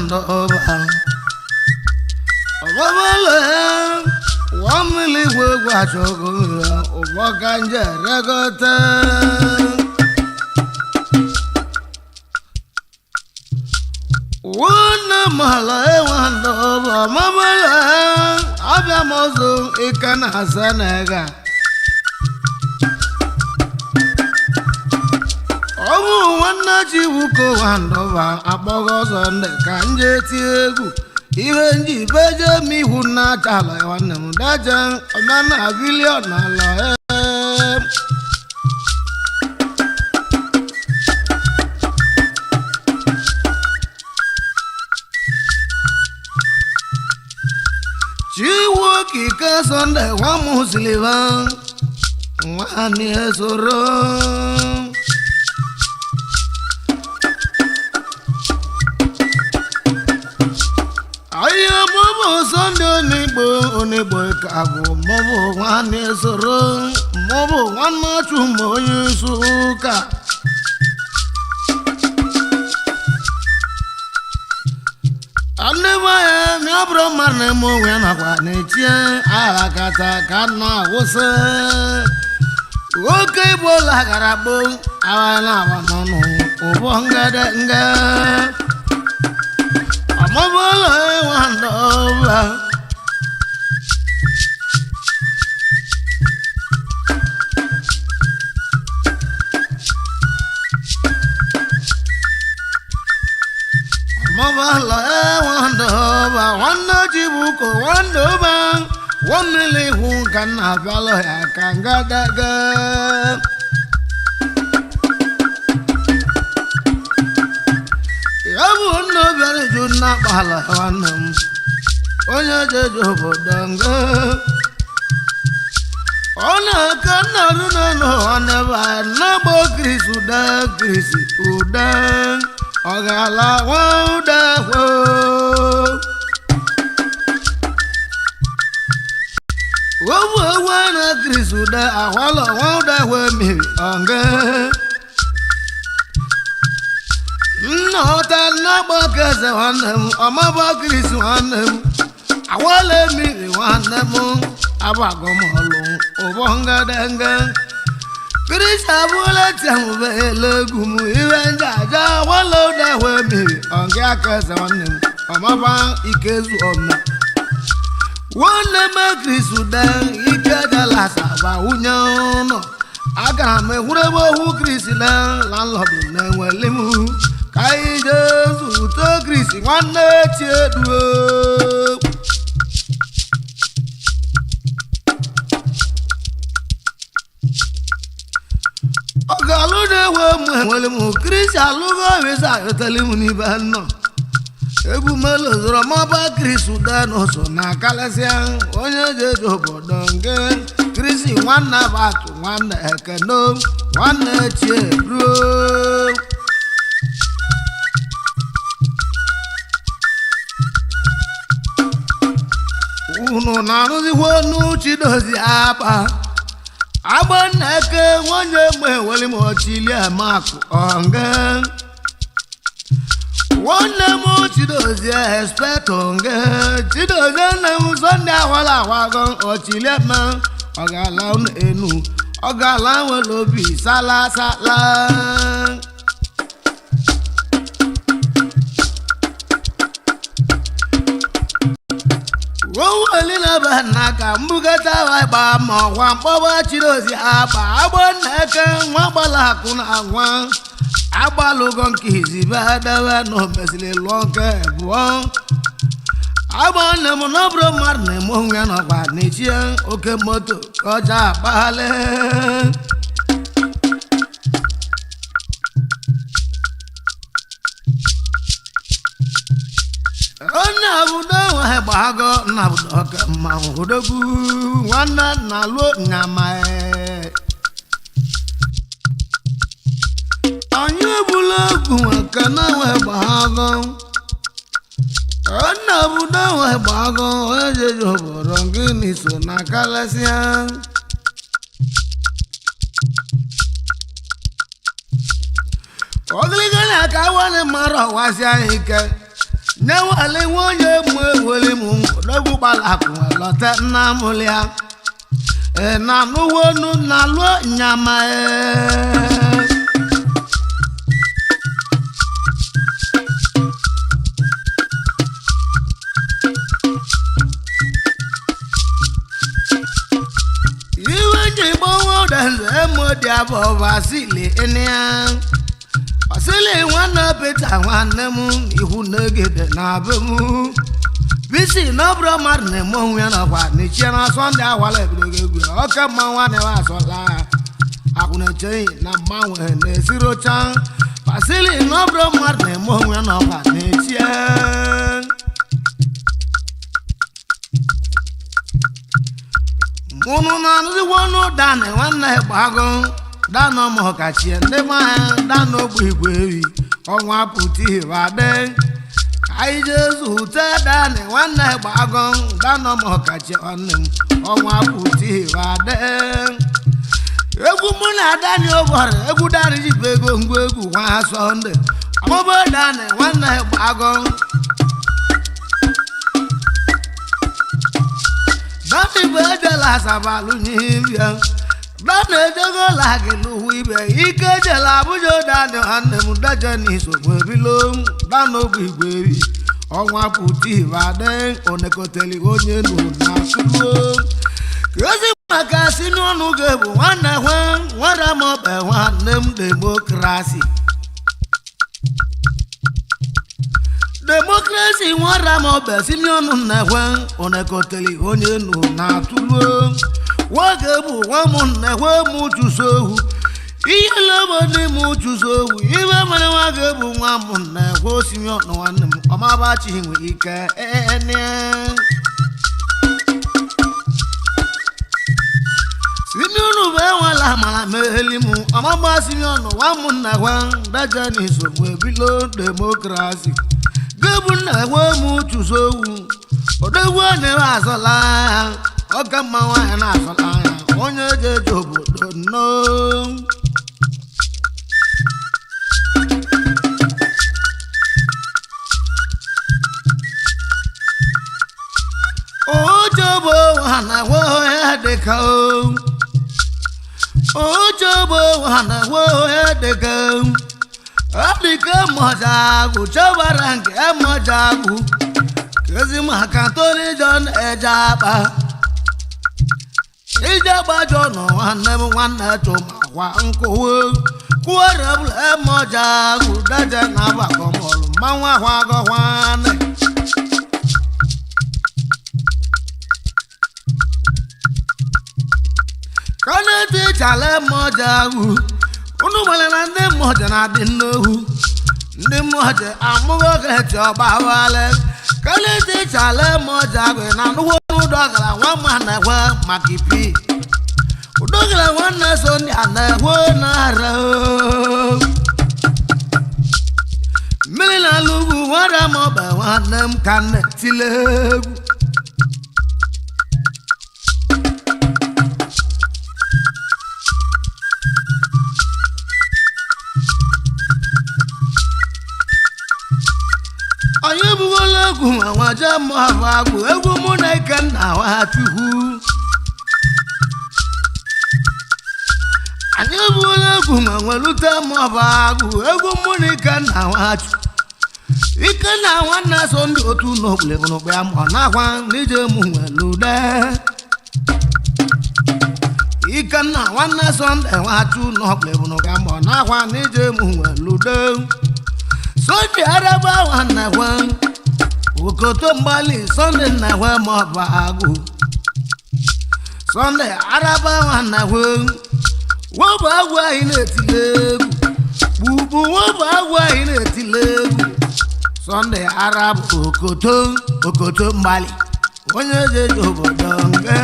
wando ba obale wamili gwa chogo obokanje regote wana mala wando ba mamala abia mozo ikana sanega omu wana chibuko wando ba abogo sonde kanje ti egwu ihe nji beje mi hu na chala wana mudaja onana billion ala chiwo kika sonde wa musliva wani soro Sunday onigbo kago mobo nwane soro mobo nwanna chumo yusuka anema mi abro marne mo wena kwa netie alakata kana wose oke bola garabo awala wanono obongade nga amabala wandoba amabala wandoba wanna jibuko wandoba wamili hu kana balo ya kangadaga yabu no bere junna bala wanam onya jejo bodanga ona kana no anaba na bo krisuda krisuda ogala wauda wo wo wana krisuda awala wauda wo mi anga no ta na bo kaza wanam amaba krisu wanam awale mi wanam abago molu obonga danga Krisa bula tamu gumu iwenja ja walo da we mi onge akaza wanem amaba ikezu onna wona ma krisu da ikeja la saba unyono aga me hurebo hu krisila landlord na welemu kai jesu to krisi wanne cheduo Galude wele mu Krista lugo wesa yotelimu ni banno Egwu melo zoro maba Kristu da no so na kalasia onye jejo bodonge Krisi nwanna batu nwanna ekeno nwanna chie bro Uno na ruzi wonu chidozi apa Aboneke wonye mwe wali mo chili amaku onge Wonne mo chidozi expect onge Chidozi na muzonde wala wagon o chili ma Ogala enu Ogala welobi sala sala Wowalina banaka mbugata ba mo wa mboba chidozi aba aboneke nwabala kuna anwa abalugon kizi badawa no mesile lonke bo abone mo no bro marne mo ngana kwa nichie oke moto koja bale Ona budo wa bago na budo ka ma hudogu wana na lo nyamae Anyu bulogu kana wa bago Ona budo wa bago eje joborongi ni so na kalasia Odili gana ka wane maro wasia ike nyewale nwonye mụ ewere m odogwu gbalakụ lọta nna mụlịa na nụwonu na lụọ nyama iwe ji gbanwe ụdanze emodi abụ Vasili enea Vasili nwanne Pita nwanne m ihu n'egede na be m bisi n'ọbụrụ mmadụ na-eme onwe ya n'ọkwa n'echie na Sọnde awala ebidogo egwu ọka mma nwanne wa asọla akwụna-echeghị na mmanwe na-esiri ụcha Vasili n'ọbụrụ mmadụ na-eme onwe ya n'ọkwa n'echie mụnụ na-anụzikwa ọnụ Dani nwanne gbago Dani ọmụkachie ndị mmanya Dani ogbu igwe ewi ọnwa pụta ihebade anyị jezu ute Dani nwanne gbago Dani ọmụkachie nwanne m ọnwa pụta ihebade egwu mụ na Dani ụbọrọ egwu Dani jibe ego ngwa egwu nwa Sọnde ọmụbụ Dani nwanne gbago Dani bụ ejela asabalụ n'ibia Dani ejego lagị n'uhu ibe ike ejela Abuja Dani nwanne m daje n'isogbu ebilo Dani ogbu igwe ewi ọnwa pụta ibade onekoteli onye nụ na tụluo ozi maka si n'ọnụ ga-ebu nwanne nwe nwere m ọbe nwanne m demokrasi demokrasi nwere m ọbe si n'ọnụ nnekwe onekoteli onye nụ na tụluo nwoke bụ nwa m nnekwe m chụso ohu ihe lobodi m chụso ohu ibe mere nwoke bụ nwa m nnekwe osimi ọnụ nwanne m ọmabachi nwe ike ene Sinionu bụ enwela amara meheli m ọmagba sinionu nwa m nnekwe daje n'isogbu ebilo demokrasi gebu nnekwe m chụso ohu odogwu na-ewe azọla ya ọka mma nwaanyị na-azọla ya onye ejeje obodo nnọọ ojobo na-enwe ya dịka ojobo na-enwe ya dịka adịka mmoja agwụ chọbara nke mmoja agwụ kezi maka Tony John eje akpa ije gbajọ nọ nwanne m nwanne chụmakwa nkụwe kwuorebụla mmoja agwụ daje na agbakọmọlụ mmanwụ ahụ agọhwane ka ọ na-eti chale mmoja agwụ unu nwere na ndị mmoja na-adị n'ohu ndị mmoja amụghị oge echi ọgbawale ka ọ na-eti chale mmoja agwụ na nnukwu ụdọgara nwa ma na-ekwe maka ipi ụdọgara nwanne so ndị a na-ekwe na-ara mmiri na ala ugwu nwere m ọba nwanne m ka nne tile egwu onye bụgola egwu ma nwaje mụabụ agwụ egwu mụ na Ikenna Nwachukwu anyị bụgola egwu ma nwelute mụabụ agwụ egwu mụ na Ikenna Nwachukwu Ikenna nwanne so ndị otu n'okpulebụnụkpa ya mọ nakwa n'ije mụ nwelude Ikenna nwanne so ndị Nwachukwu n'okpulebụnụkpa ya mọ nakwa n'ije mụ nwelude Sọnde araba nwanne nwe okoto mgbali Sọnde nnekwe ma ọba agụ Sọnde araba nwanne nwe wọbụ agwụ anyị na-etile egwu gbubu wọbụ agwụ anyị na-etile egwu Sọnde araba okoto mgbali onye jeje obodo nke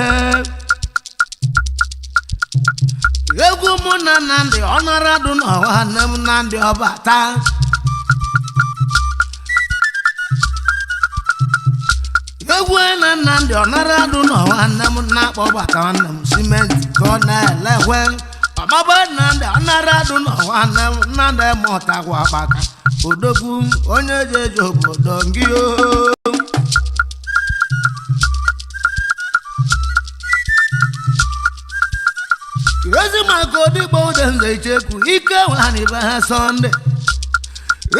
egwu mụ na Nnamdi ọnọradụ n'ọwa nne m Nnamdi ọbata egwu na Nnamdi ọnọradụ n'ọwa nne m na-akpọbata nwanne m simenti ka ọ na-elekwe ọmaba Nnamdi ọnọradụ n'ọwa nne m Nnamdi mụtakwa ọkpaka odogwu onye jeje obodo gị o ezi maka odigbo udenze ichekwu ike nwanyị be ha sọnde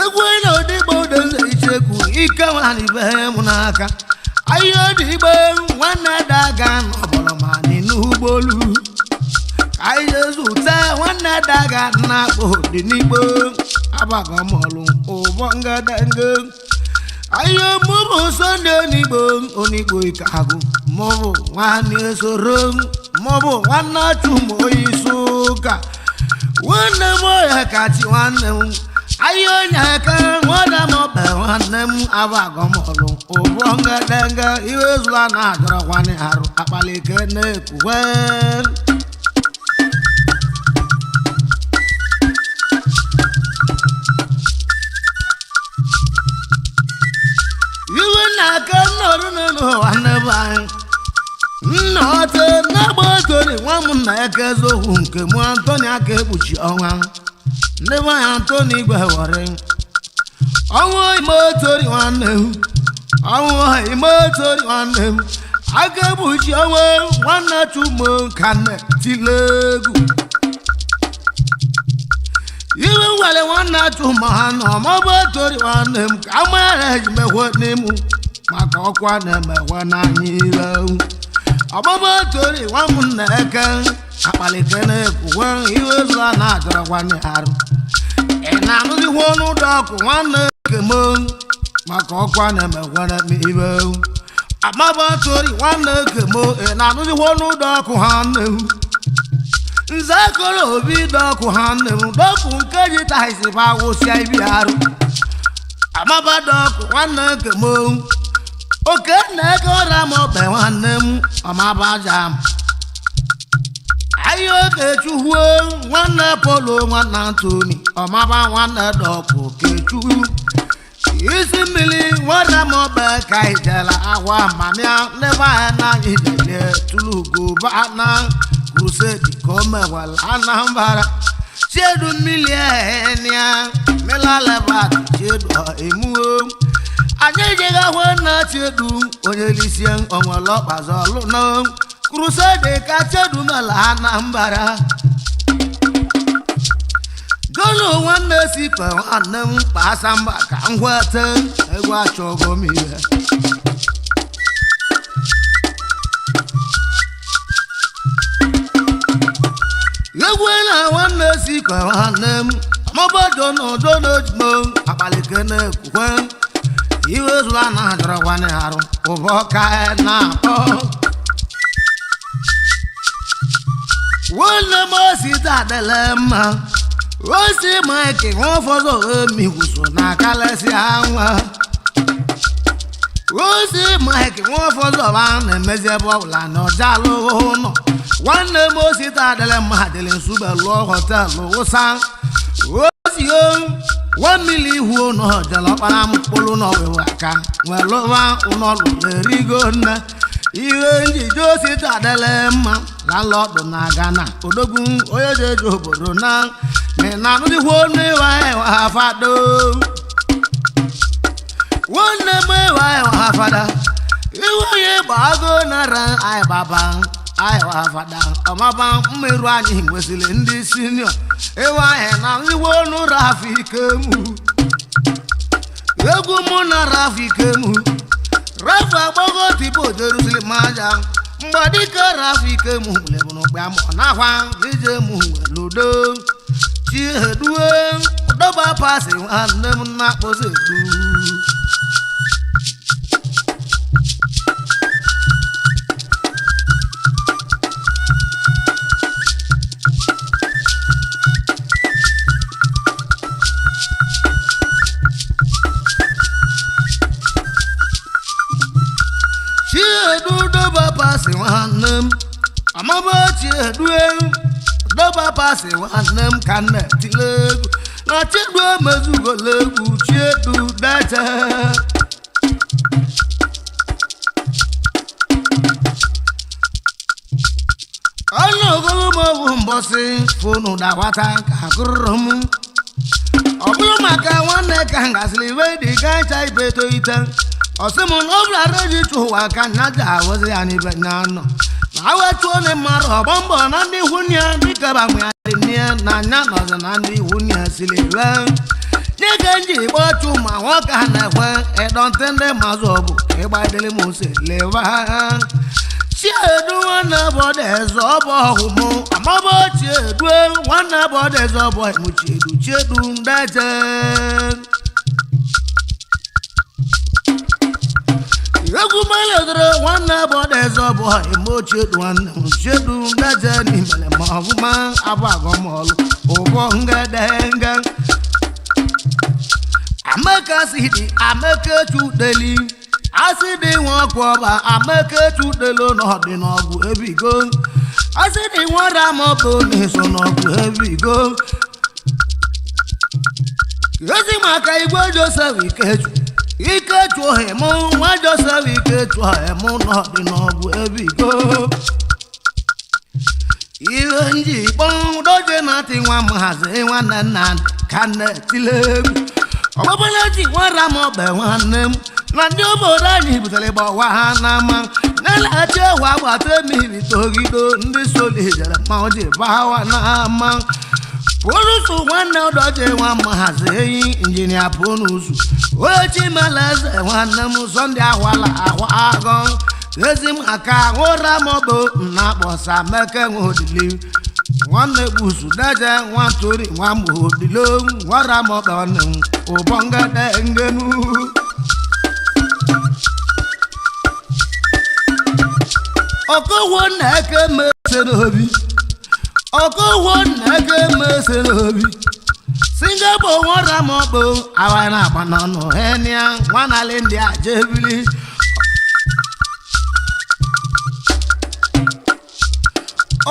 egwu na odigbo udenze ichekwu ike nwanyị be ha mụ n'aka ahịa odigbo nwanne daga n'ọbọrọ ma n'ụgbọelu anyị ga-ezute nwanne daga na-akpọ dị n'igbo abago mọlụ ụbọ ngadanga ahịa mụbụ sọnde onigbo ike agụ mụbụ nwanne soro mụbụ nwanne chụmụ oyi suka nwanne m ọya kachi nwanne m ahịa onye aka nwanne m ọba nwanne m abago mọlụ ụbọ ngadanga ihe zụla na-adọrọ nwanne arụ akpalike na-ekwuwe iwe na-aka nnọrụ n'ụwa nnebe anyị nnọte n'agba otori nwa m nna ya ka eziokwu nke mụ Antoni aka ekpuchi ọnwa ndebe anyị Antoni igwe were ọnwụ ime otori nwanne m ọnwụ ime otori nwanne m aka ekpuchi ọnwa nwanne chụmụ ka nne tile egwu iwe nwere nwanne chụmụ ha nọ maọbụ otori nwanne m ka amaghara ejimekwe n'ịmụ maka ọkwa na-emekwe n'anya ire ọgbaba otori nwa m nna eke akpalite na-ekwuwe iwe zụla na-adọrọkwana arụ ị na-anụzikwa ọnụ ụdọ ọkụ nwanne kemo maka ọkwa na-emekwe ibe agbaba otori nwanne kemo ị na-anụzikwa ọnụ ụdọ ọkụ ha nne nze kọrọ obi dọkụ ha nne m dọkụ nke ji taisi ba wụsịa ibi arụ amaba dọkụ nwanne kemo oke na-eke ọra m ọbe nwanne m ọmabaja m ahịa oke chukwuo nwanne polo nwanne Antoni ọmaba nwanne dọkụ okechu isi mmiri nwanne m ọbe ka ijela agwa mamịa ndebe anya na ijele tulugo bana crusade ka o mewala Anambra chedu mmiri ehenia melalebat chedu emuo anyị jegahwe na chedu onye lisie onwelọkpazọlụ no crusade ka chedu mela Anambra golu nwanne sipe nwanne m kpasa mba ka ngwete egwu achọgo m ihe egwu na nwanne sipe nwanne m mabodo n'udo n'ojimo akpalike na-ekwukwe iwe zụla na-adọrọkwana arụ ụbọ ka na-akpọ nwanne m osi dadele mma osi maịkị nwa ụfọdụ emigwuso na kalesi anwa osi maịkị nwa ụfọdụ ọba na-emezi ebe ọbụla na ọja alụghị ụlọ nwanne m osi dadele mma dịrị nsube lụọ họtelụ wụsa osi wamili ihu n'ọjalọkpara mkpụrụ n'ọwụwa aka nwelụwa ụnọlụ erigo nne ihe njije osita adịla mma na lọdụ na Ghana odogwu onye jeje obodo na na-anụdịkwa ọnụ ịwa ịwa ha fado nwanne m ịwa ịwa ha fada iwe onye gbago nara anyị baba ịwa ha fada ọmaba mmerụ anyị nwesịrị ndị sinio ịwa anyị na nriwe ọnụ Rafikemu egwu mụ na Rafikemu Rafa agbago tipo Jerusalem aja mgbe dịka Rafikemu lebụnụgba mọ nakwa ije mụ weludo chiedue dọba pasi nwanne m na-akpọzi edu pasi nwanne m amaba chiedu dọba pasi nwanne m ka nne tile egwu na chiedu emezugola egwu chiedu dete ọnụ ogologo ọgwụ mbọsị fonu dawata ka gụrụ m ọ bụrụ maka nwanne kangasli wedi kancha ibeto ita osimu obla reji chuwa kanyaja wozi ani benano awe tuone maro bombo na ndi hunya dikaba mwalia na nyano na ndi hunya siliwa nyegenji bochu ma woka na kwa e don tende mazobu e badele muse leva chiedu wana bode zobo humo amabo chiedu wana bode zobo mu chiedu ndaje Egwu maledro wana bode zobo mu chiedu ndaje ni mele mahuma abago molu obo ngadenga amaka sidi amaka chudeli asidi won kwoba amaka chudelo no di no gu ebigo asidi won ramo bo ni so no gu ebigo yesi maka igbo Joseph ikechu hemu wa Joseph ikechu hemu no di no gu ebigo iwenji bon doje na ti nwa mhaze nwa nan kanne tilegu Obabalaji wara mo be wanem na ndi obodo anyị butere gbawa ha n'ama na-elachi ewu agbata mmiri togido ndị solidere ma o ji bawa n'ama pụrụsụ nwanne ọdọje nwa mahazi enyi injinia pụnụsụ ochi meleze nwanne m Sọnde ahwala ahwa agọ ezi m aka ụra mọbụ na akpọsa meke nwe Odili nwanne gbusu daje nwatori nwa mgbe Odilo nwara mọbụ nne m ụbọngade ngenu Okowo na-eke mesenobi Okowo na-eke mesenobi Singapore nwara mọbụ awa na-agba n'ọnụ henia nwanali ndị a jebili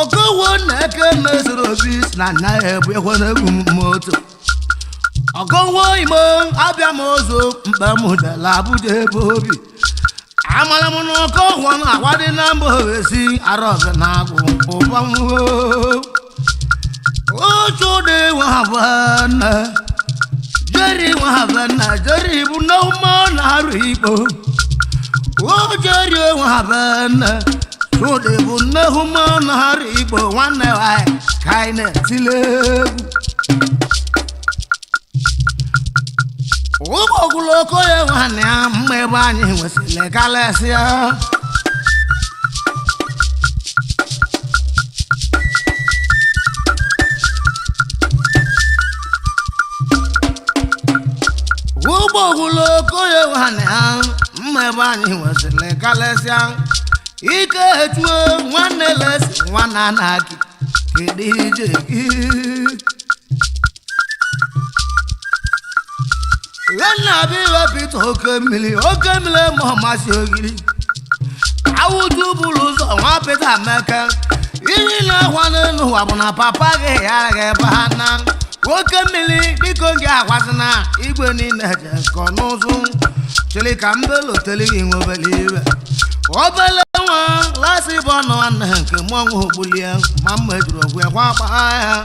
Okowo na-eke mesenobi na na-ebu ekwe na-egwu moto Okowo imo abịa m ozo mkpe m dela Abuja ebe obi amala m n'ọkọ ụgwọ na-agwadị na mba ovesi arọbị na-agwụ ụbọmwo ochu dị nwahabanna jeri nwahabanna jeri bụ n'ụmụ na-arụ ikpo o jeri nwahabanna chụdị bụ n'ụmụ na-arụ ikpo nwanne nwanyị ka anyị na-etile egwu ụgbọ ogologo ya nwanne ya mma ebe anyị nwesịrị galesịa ụgbọ ogologo ya nwanne ya mma ebe anyị nwesịrị galesịa ike etuo nwanne lesi nwanne anaki kedu ije gị Yana bi wepita oke mmiri ma masị ogiri awụju bụrụ ụzọ nwa pita meke iri na-ahwa n'elu ụwa bụ na papa gị yara ebe ha na oke mmiri biko gị akwazina igwe niile je nkọ n'ụzụ chiri ka mbeloteli gị nwebele iwe obele nwa lasi bụ ọnụ nwanne nke mụọnwụ ogbulie ma mma ejiri ogwe kwa akpa ya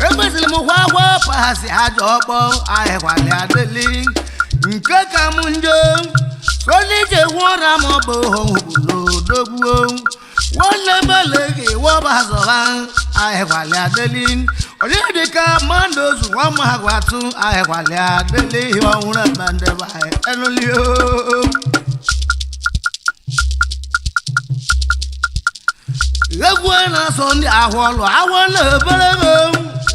Ebesili m kwa akwa pahasi aja ọkpọ ahịkwali adịli nke ka m nje sonije gwọra m ọbụ n'odogbuo nwanne mele gị wọba zọba ahịkwali adịli onye dịka mmadụ ozu nwa m ha gwatụ ahịkwali adịli ihe ọhụrụ ebe ndebe anyị enulio egwu na-asọ ndị ahụ ọlụ ahụ na-ebelego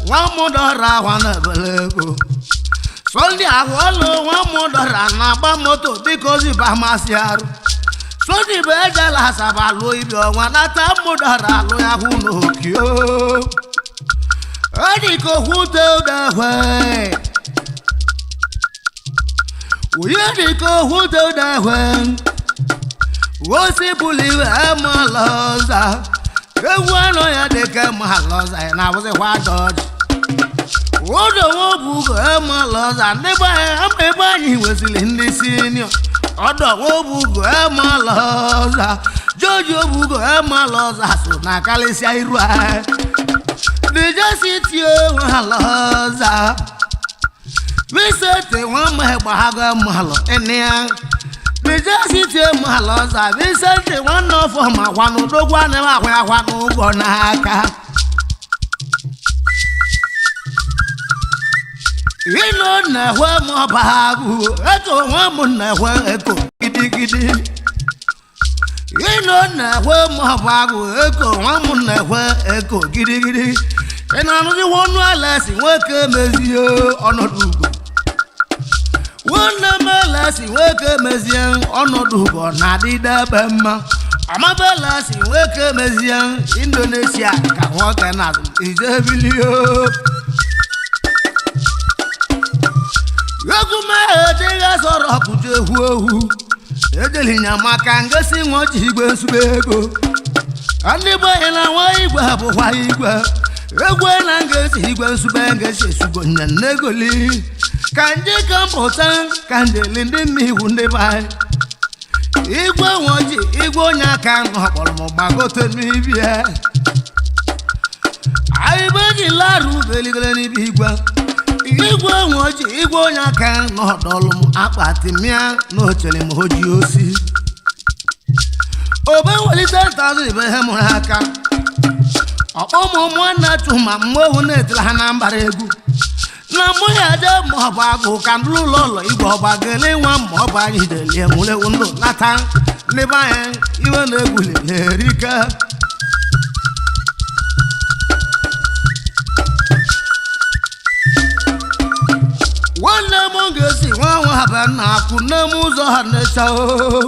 nwa mụdọra ahụ na-ebelego Sọnde ahụ ọlụ nwa mụdọra na-agba moto dịka oziba amasị arụ Sọnde bụ ejela asaba alụ ibi ọnwa nata mụdọra alụ ya hụ n'okio edika okwute udehwe onye dịka okwute udehwe osi buliwe emaloza ewu anọ ya dịka emaloza ya na-abụzịkwa dọji odowo bugo emaloza ndị be ebe anyị nwesịrị ndị sinio ọdọwo bugo emaloza joji obugo emaloza so na kalịsịa iru anyị dịjesitio emaloza Vicente one my bahaga malo enia. Vicente malo za Vicente one of my one do one one aka. Ino na wa mo bahagu eto wa mo na wa eko gidigidi. Ino na wa mo bahagu eko wa mo na wa eko gidigidi. Ena no di wonu alasi weke mezio onodugo. Wona malasi weke mezio onodugo na dida bemma. Amabelasi weke mezio Indonesia ka woke na ijebilio. Yaguma edega soro kuje huohu. Edeli nyamaka ngesi nwoji igwe nsubego. Andi boy na wa igwe bụ wa igwe. Egwu na ngesi igwe nsube ngesi sugo nyanegoli. Kanje kampota kandeli ndị mihu ndị bai. Igwe nwoji igwe onye aka n'okporo m gbagote n'ibie. Aibeji laru beligele n'ibi igwe. Igwe nwoji igwe onye aka n'ọdọlụ m akpati mịa n'ochere m hoji osi. Obe welite 10,000 ibe ihe mụrụ aka. Ọkpọmụ nwanna chuma mmohu na-etila ha na mbara egwu. Na mụ ya je maọbụ agụ ka ndụlụ ụlọ igwe ọgbagele nwa maọbụ anyị delie mụlewu ndụ nata n'ebe anyị iwe na-egwu lerika. Nwanne m ga-esi nwa nwa ha na akwụ nne m ụzọ ha na-echa o.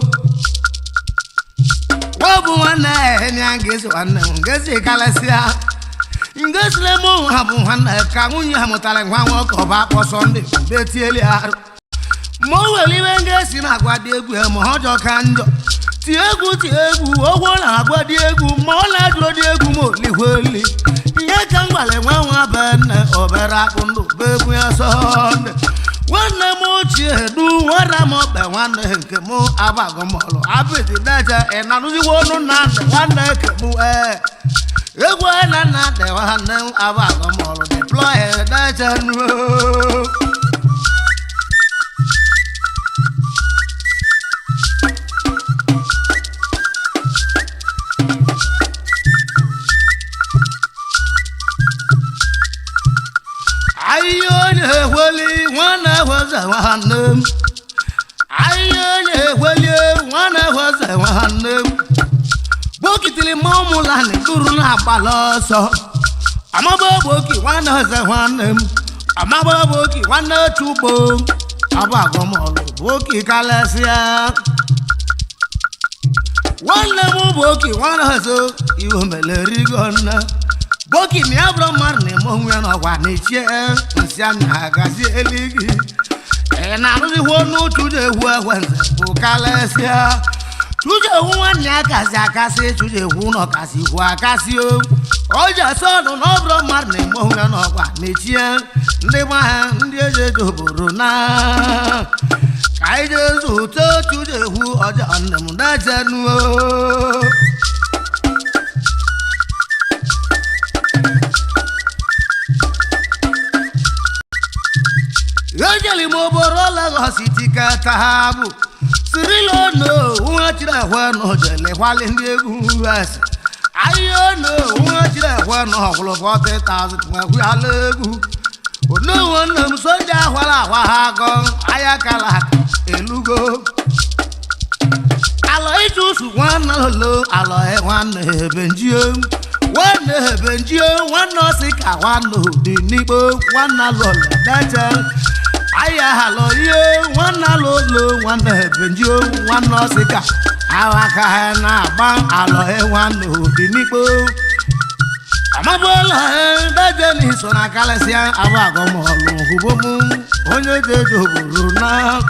Wabu nwanne eheni a ga-esi nwanne m ga-esi kalesịa. Ngesile m ha bụ nwanne ka nwunye ha mụtara nwa nwoke ọba akpọsọ ndị mgbe tieli arụ. Ma o were iwe ga-esi na-agwa dị egwu ya ma ọ jọ ka njọ. Tie egwu ogwo na-agwa dị egwu ma ọ na-ajụrụ dị egwu ma olihueli. Ihe ka m gwara nwa be nne obere akpụ ndụ be egwu ya sọnde. Nwanne m ochie du nwara m ọkpe nwanne nke m abago mọlụ abịdị daja ịnanụziwo ọnụ na ndị nwanne nke m egwu na nna ndị nwanne m abago mọlụ deploy daja nuo. Nwannem ayo na-ehweli nwana hweze nwannem bokitili momula ni duru na agbala ọsọ amaboboki nwana hweze nwannem amaboboki nwana tubo abagomolu boki kalesia nwannem boki nwana hweze iwo meleri gonna boki mi abro marne monwe no gwa n'echie nsianya agazi eligi. Na arụzi honu tuje hu ahwenze bụ kalesia. Tuje hu nwanne akasi akasi tuje hu no kasi hu akasi o. Oja sonu no bro marne monwe no gwa n'echie ndị ma ndị eje doboro na. Kai Jesu to tuje hu oja nnem da jenu o. Yajali moboro la city katabu Sirilo no unachira wano jele wale ndi egwu as ayo no unachira wano holo 40,000 ngwa halegu ono wona msoja wala wahago ayakala elugo alo itusu wana lo alo e wana benjio wana sika wana di nibo wana lo dacha aya halo ye wana lolo wana benjio wana sika awaka na ba alo e wana di nibo amabola daje ni sona kalesia abago molu hubomu onye dejo buru na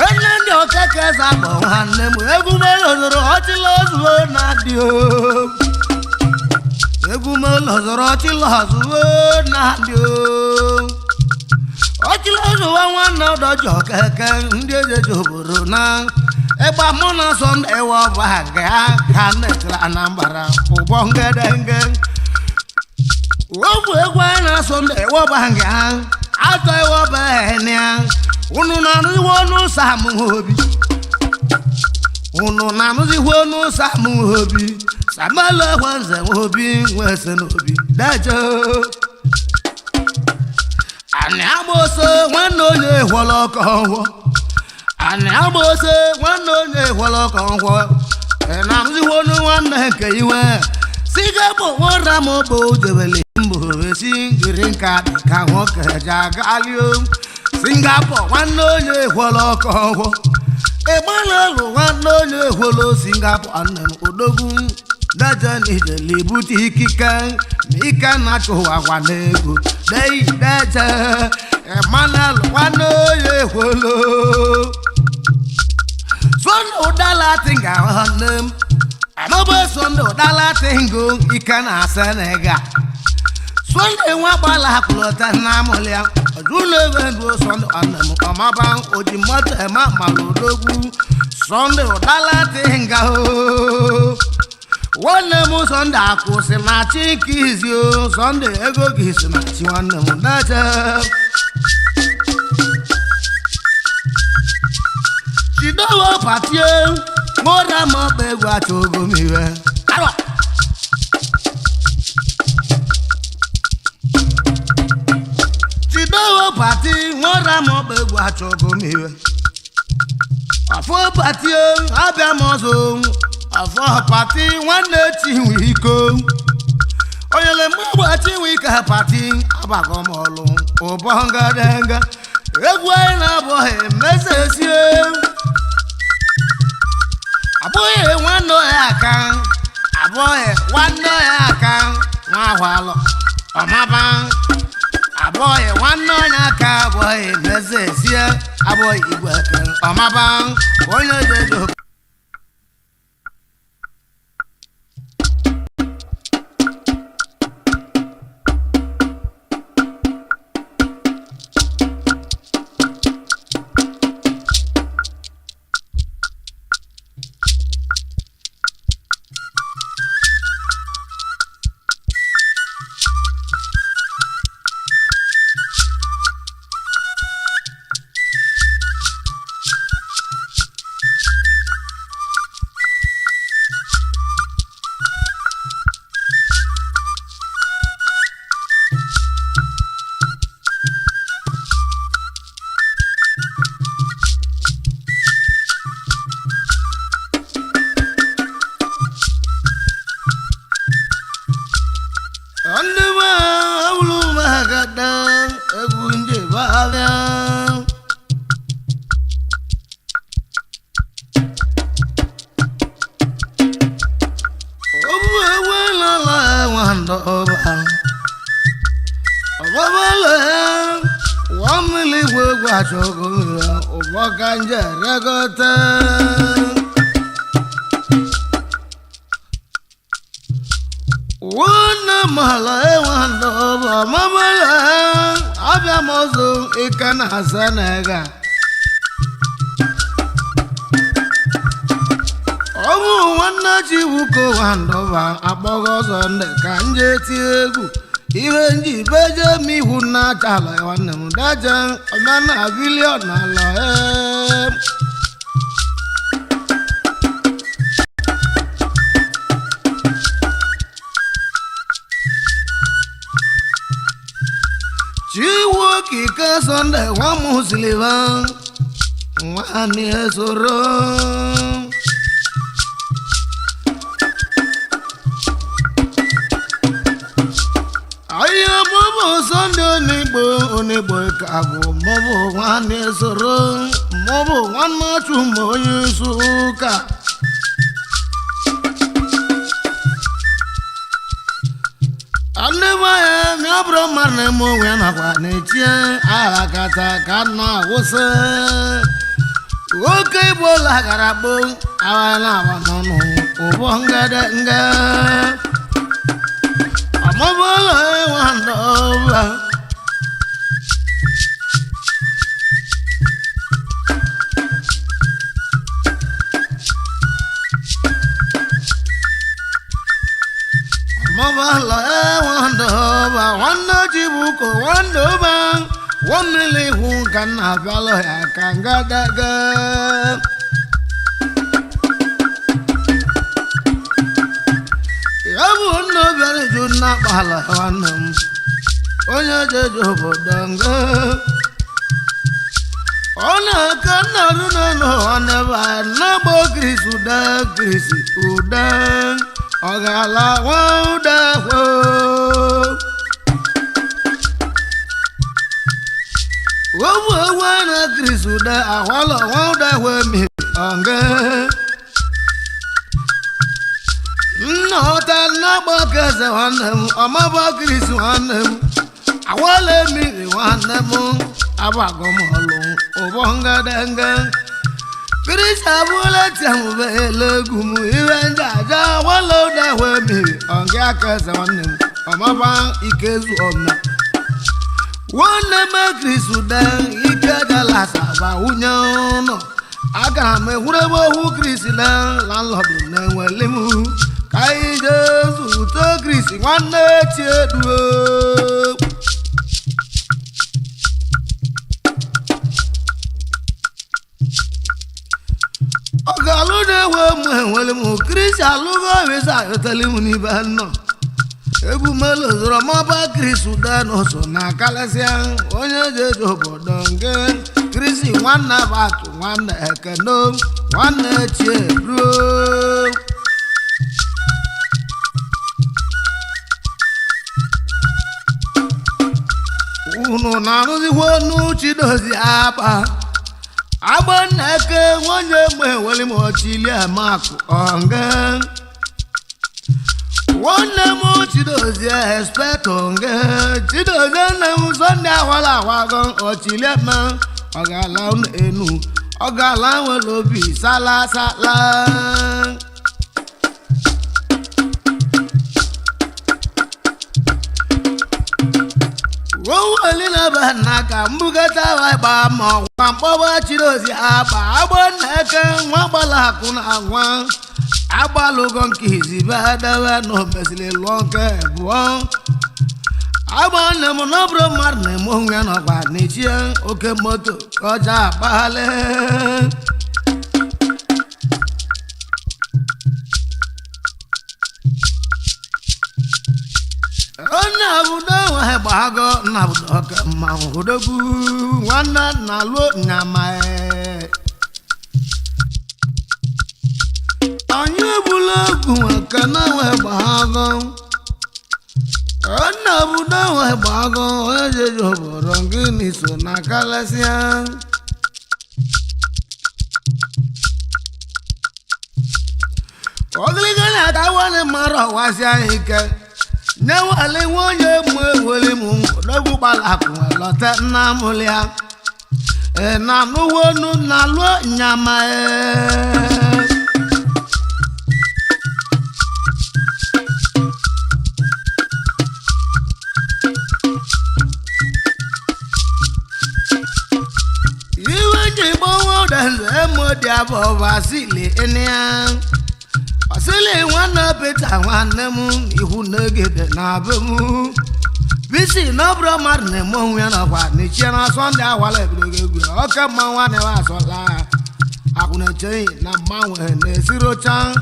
ene ndi okeke za bo hanne mu egwu melozoro otilozuo na dio egwu melozoro otilozuo na dio otilozuo nwanne dojo keke ndi dejo buru na egba mona son ewo baga kanetra anambara ubo ngedenge obu egwa na son ewo baga to wo benia unu na nu wonu samu obi unu na nu wonu samu obi samala wanze obi wese obi dajo ani amoso wano ye holoko ani amoso wano ye holoko na nu wonu wanne ke iwe siga bo wora mo bo jebele mbo singiri ka woke jagalio Singapore wano ye holoko Emanalo wano ye holo Singapore anem odogun daja ni jeli butikika mika na ko wanego dei daja Emanalo wano ye holo Sono dala tinga hanem Amobo sono dala tingo ikana senega Sonde wa bala kulota na molia Ojule wendo sonde anemu amaba oji moto ema malodogu Sonde odala tinga ho Wane mu sonde akuse na chikizi o Sonde ego gisi na chiwane mu dacha Chidowo patio Mora mo begwa chogo miwe Arwa Chidowo pati Mora mo begwa chogo miwe Afo patio Abia mozo Afo pati Wane chiwiko Oyele mwa chiwika pati Abago molu Obonga denga Egwu na bohe mesesie Aboye wano aka Aboye wano aka Mwahwalo Omaba Aboye wano aka Aboye mesesie Aboye igweke Omaba Onye jejo Wana mala wando mamala abia mozo ikana sanega Omu wana chiwuko wando ba abogo sonde kanje tiegu Iwe nji beje mi huna chala wana mudaja Omana billion ala Chiwo kika sonde wa musliva Wani esoro Aya mobo sonde onigbo kago Mobo wani esoro Mobo wana chumo yusuka Alema nyabro marne mo wena kwa netie alakata kana wose Oke bola garabo awana wanono obonga denga Amabola wanda Mobala wando ba wando jibuko wando ba wonele hu kana balo ya kanga daga yabu no bere junna bala wanam onya jejo bodanga ona kana no anaba na bo krisuda krisuda ogala wauda wo wana krisuda awala wauda wo mi anga no ta na bo kaza wanam amaba krisu wanam awala mi wanam abagomolu obonga danga krisa bula tambele gumu iwenda ja wala da we mi anga kaza wanam amaba ikezu omna wana ma krisuda ikada la saba unyono aga me hurebo hu krisila landlord na welemu kai jesu to krisi wana chedu ogalude we mu welemu krisi alugo wesa yotelimu ni banno Egwu melo zoro maba krisuda no so na kalasia onye jejo bodonge krisi nwanna batu nwanna ekeno nwanna chebro uno na nuzi wonu chidozi agba neke onye mwe weli mo chili amaku onge one more chidozie expect onge chidozie na Sunday awala wagon ochilema ogala enu ogala welobi sala wowali na banaka mbugata wa ba mo kwambo chidozie agba neke nwa gbala kuna nwa agbalugo nkizi badawa no besile lonke bo abana mo no bro marne mo ngana kwa nichie oke moto koja bale ona budo wa bago na budo ka ma hudogu wana na lo nyamae anya bulagu kana we bago ana buda we bago eje joborongi ni so na kalasia Odili gana tawane maro wasia ike nyawale wonye mwe wele mu dogu balaku lote na mulia na nuwonu na lo nyama Abo Vasili enia Vasili wana peta wana mu ihu negede na bemu bisi no bro marne mo wiana kwa ni chena Sunday awale bregegu oka mawane wa sola akuna chei na mawe ne siro chan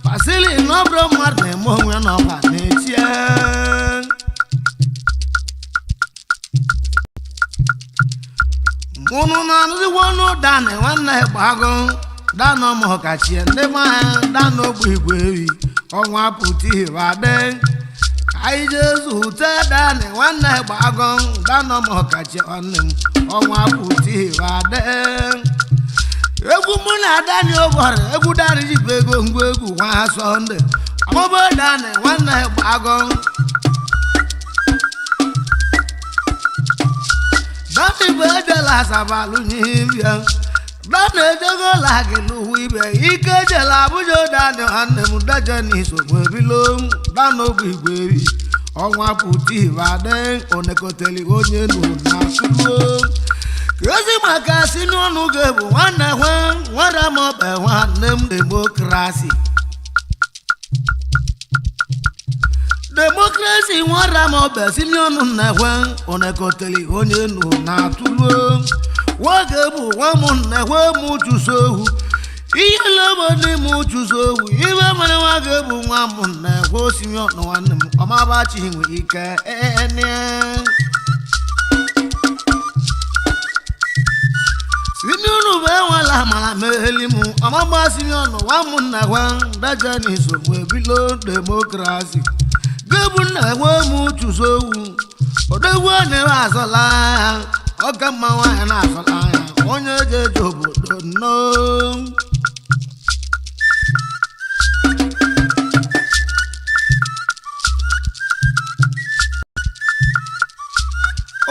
Vasili no bro marne mo wiana kwa ni chien Mono na nuzi wono dane wana bago dano mo kachie ndema dano bwigwewi onwa puti wade kai jesu te dane wana bago dano mo kachie onem onwa puti wade egwu muna dani obor egwu dari jibego ngwegu wa Sunday amobo dane wana bago Dati bede la sabalu nyibia Dane jogo lagi luwibe Ike jela bujo dane ane mudaja niso mwebilo Dano bigwewi Onwa puti vade Onekoteli onye nuna sulo Yosi makasi nonu gebu wane wan Wara mobe wane demokrasi Democracy nwara ma ọbịa simiọnụ nnekwe onekọteli onye nụ na-atụluo nwoke bụ nwa m nnekwe mụ chụso ohu ihe lobodị mụ chụso ohu ibe mere nwoke bụ nwa m nnekwe simiọnụ nwanne m ọmabachi nwere ike simiọnụ bụ enwela mara meheli m ọmagba simiọnụ nwa m nnekwe dajani sogbu ebilo demokrasi Gebu na-enwe m chụso owu odogwu na-ewe azọla ya ọka mma nwaanyị na-azọla ya onye jeje obodo nnọọ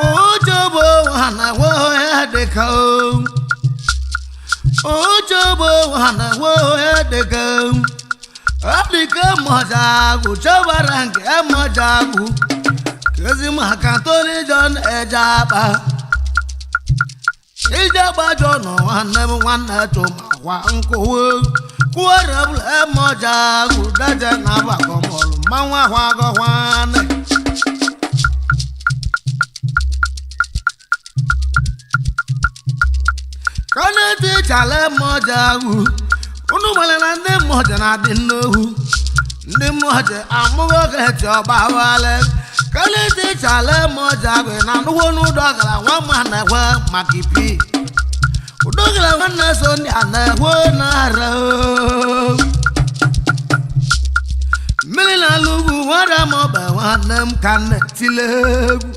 ojobo ha na-enwe ya dịka ojobo ha na-enwe ya dịka Adike mojagu chabara nke mojagu kezi makatoni John ejaba ijaba John nwanne tuma kwa nkowo kuwarabul mojagu daje na bakomolu manwa hwago hwane kaneti chale mojagu unu nwere na ndị mmụọ na-adị n'ohu ndị mmụọ amụghị oge ti ọgba wale kalite chale mmụọ agụ na nnukwu n'ụdọ gara nwa mma na-ekwe maka ipi ụdọ gara nwanne so ndị a na-ekwe na-ara mmiri na ala ugwu nwere ma ọ bụ nwanne m ka nne tile egwu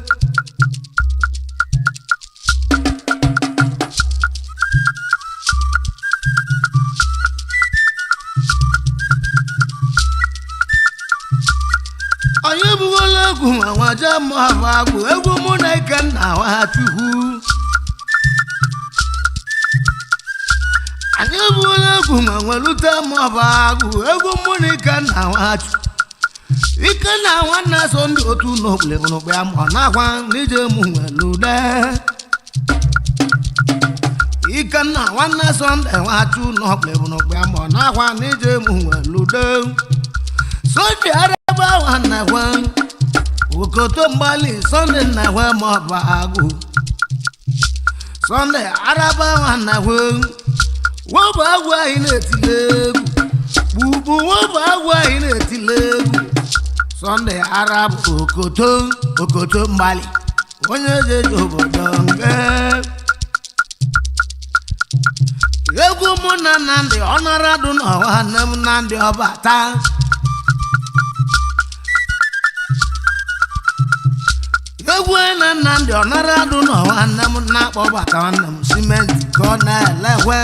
anyị bụgola egwu ma nwaje mụaba agwụ egwu mụ na ike nna wa chukwu anyị bụgola egwu ma nwelute mụaba agwụ egwu mụ na ike nna wa chukwu ike na nwanne so ndị otu n'okpule bụ n'okpe amụ na-akwa n'ije mụ nwelude ike na nwanne so ndị nwachu n'okpule bụ n'okpe amụ na-akwa n'ije mụ nwelude Sunday araba nwanne gwa okoto mgbali Sunday nna gwa ma ọ bụ agụ Sunday araba nwanne gwa wọbụ agwụ anyị na-etile egwu gbubu wọbụ agwụ anyị na-etile egwu Sunday araba okoto mgbali onye jeje obodo nke egwu mụ na Nnamdi ọnaradụ n'ọwa nne m Nnamdi ọbata egwu na Nnamdi ọnaradụ n'ọwa nne m na-akpọbata nwanne m simenti ka ọ na-elekwe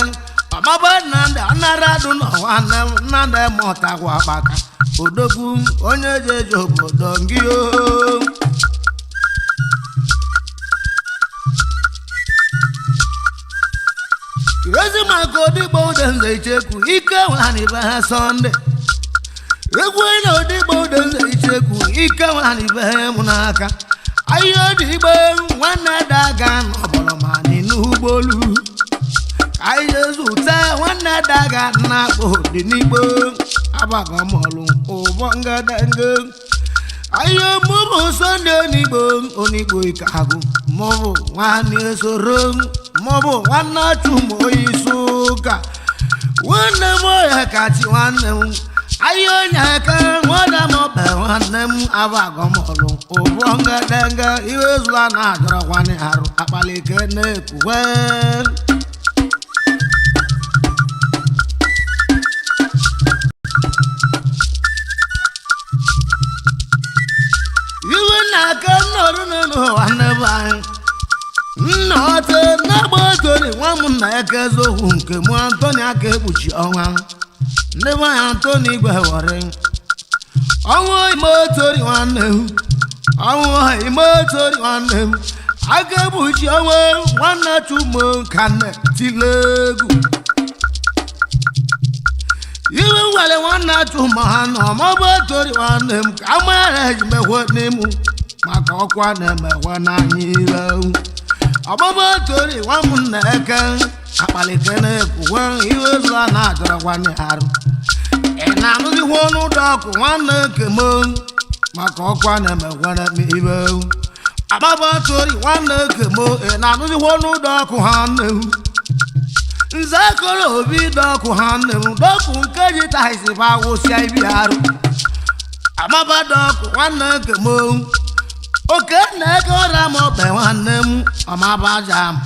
ọgbaba Nnamdi ọnaradụ n'ọwa nne m Nnamdi mụtagwa ọkpaka odogwu onye jeje obodo ngị ezi maka odigbo udenze ichekwu ike nwanyị be ha Sunday egwu na odigbo udenze ichekwu ike nwanyị be ha mụ n'aka ahịa odigbo nwanne daga n'ọbọrọ ma n'ugbolu ahịa zụta nwanne daga na-akpọ dị n'igbo abagọmọlụ ụbọ ngadanga ahịa mụbụ Sunday onigbo ike agụ mụbụ nwanne soro mọbụ nwanne chụmụ oyi suka nwanne m oya kachi nwanne m ahịa onye aka nwanne m ọba nwanne m abagọmọlụ ụbọ ngadanga iwe zụla na-adọrọ nwanne arụ akpalike na-ekwuwe iwe na-aka nnọrụ nwanne bụ anyị Nnote na-agbatoni nwa m nna ya ka eziokwu nke mụ Antoni aka ekpuchi ọnwa ndị be anyị Antoni igwe were ọnwụ imotori nwanne m ọnwụ imotori nwanne m aka ekpuchi ọnwa nwanne Chumo ka nne tile egwu iwe nwere nwanne Chumo ha nọ maọbụtori nwanne m ka amara ejimekwe n'ịmụ maka ọkwa na-emekwe n'anya ire ọgbaba tori nwa m na-eke akpalite na-ekwuwe iwe ụzọ a na-adọrọkwa n'arụ ị na-anụzikwa ọnụ ụdọ ọkụ nwanne kemo maka ọkwa na-emegwara m ibe amabatori nwanne kemo na anụziwo n'ụdọ ọkụ ha nnewu nze kọrọ obi dọkụ ha nnewu dọkụ nke ji taisi ba wụsịa ibi arụ amabadọkụ nwanne kemo oke na-eke ọra m ọbe nwanne m ọmabaja m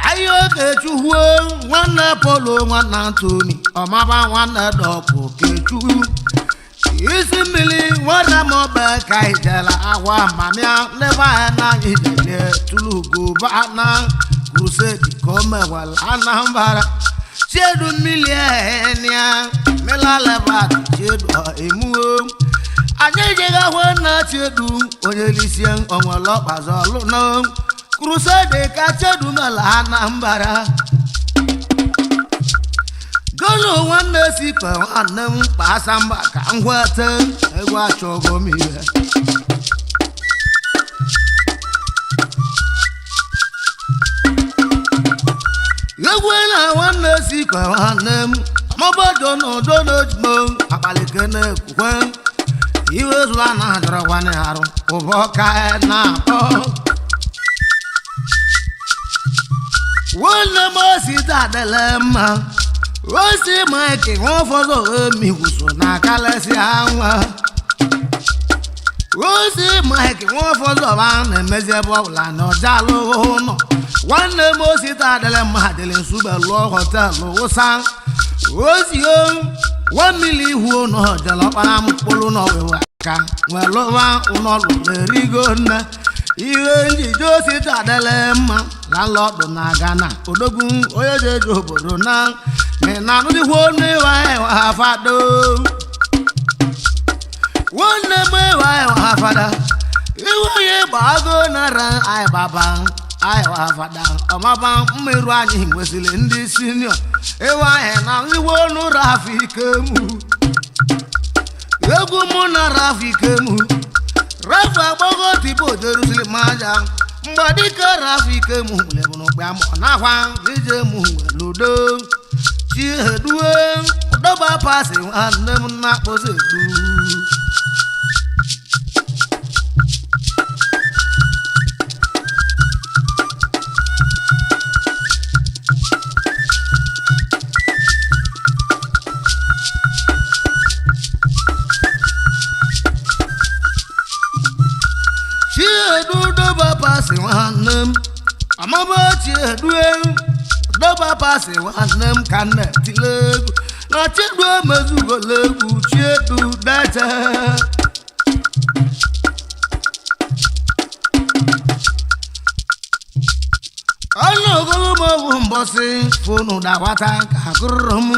ayo kechuwo nwanne polo nwanne antoni ọmaba nwanne dọkụ kechu isi mmiri nwanne m ọbe ka ijela agwa mamịa lebe anya na ijele tulugo bana crusade ka o mewala Anambra chiedu mmiri enia melaleba chiedu emuo anyị ejega hụ na chiedu onye lisie onwere ọkpazi ọlụ no crusade ka chiedu mela Anambra golo nwanne si ka nwanne m kpasa mba ka ngwete egwu achọgo m ihe egwu na nwanne si ka nwanne m mabodo n'udo n'ojimo akpalike na-ekwukwe iwe zụla na adọrọ nwanne arụ ụbọ ka na-akpọ nwanne m osi dadele mma osi maịkị nwa ụfọdụ emigwuso na kalesi anwa osi maịkị nwa ụfọdụ ọba na-emezi ebe ọbụla na ọja alụghị ụlọ nwanne m osi dadele mma dịrị nsube lụọ họtelụ wụsa ozi o 1 million ihu n'ọjala ọkpara m mkpụrụ n'ọwewe aka nwelụwa ụlọọrụ na-erigo nne ihe njije osi dadele mma landlọdụ na Ghana odogwu onye jeje obodo na na anụdịkwa onu ịwa ịwa ha fado nwanne m ịwa ịwa ha fada iwe onye gbago nara anyị baba anyị wa fada ọmaba mmerụ anyị nwesịrị ndị sinio ịwa anyị na anụdịkwa onu Rafikemu egwu mụ na Rafikemu Rafa agbago tibo jerusili maja mgbadike Rafikemu lebụrụ mgbe amụ na-akwa ije mụ ludo chieduwe dọba pasi nwanne m na-akpọzi edu chiedu dọba pasi nwanne m amaba chieduwe dọba pasi nwanne m ka nne tile egwu na chiedu emezugola egwu chiedu dete ọnụ ogolo m owu mbọsị fonu dawata ka gụrụrụ m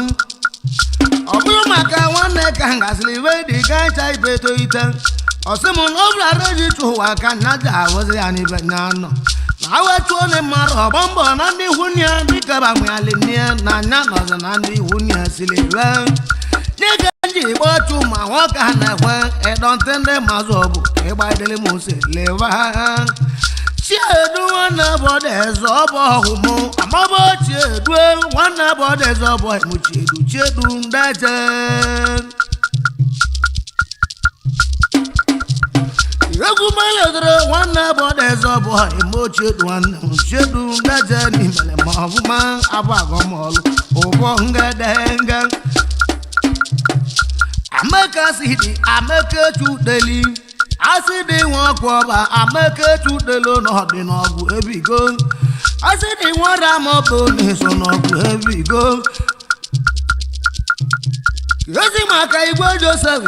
ọ bụrụ maka nwanne ka ngasịrị iwe dị ka ncha ibe toite ọsị m na ọbụla reji chụwa ka nna ji ahụzi ya n'ibe nya nọ awetuo ne mmadụ ọgbọ mbọ na ndị nwunye dịka banwealie na anya nọzi na ndị nwunye siri re nyega nji kpọchu ma nwoke ha na-ekwe ịdọnte ndị mazụ ọbụ ịgbadele m ose leva chiedu nwanne bọdụ eze ọbụ ọhụmụ amabọ chiedu nwanne bọdụ eze ọbụ ọhụmụ chiedu ndeje egwu mele dere nwanne bọdụ eze ọbụ ime chiedu nwanne m chiedu ndeje n'imele ma ọbụma abụ agọmọlụ ụbọ ngedenge amaka sidi amaka chudeli asidi nwa kwọba amaka chudelo n'ọdị n'ọgwụ ebigo asidi nwara mọbụ n'iso n'ọgwụ ebigo ezi maka igwe Joseph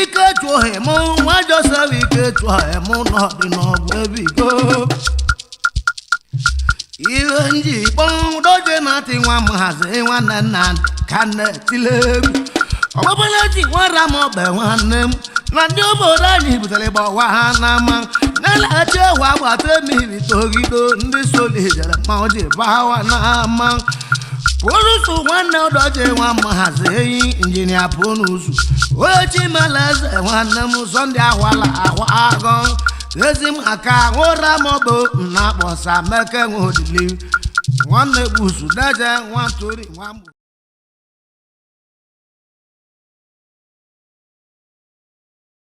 Ikechu ohemu nwa Joseph Ikechu ohemu n'ọdị n'ọgwụ ebigo ihe nji kpọdoje na-atị nwa mhazi nwanne nna ka nne tile egwu ọgbọbọla ji nwara m ọbe nwanne m na ndị obodo anyị butere gbawa ha n'ama na-elechi ewu agbata mmiri togido ndị solidere ma o ji bawa n'ama pụrụsụ nwanne ọdọje nwa mhazi enyi injinia pụnusu onye Chimeleze nwanne m Sọnde ahwala ahwa agọ ezi m aka ụra mọbụ na akpọsa meke nwe Odili nwanne gbusu deje nwa tori nwa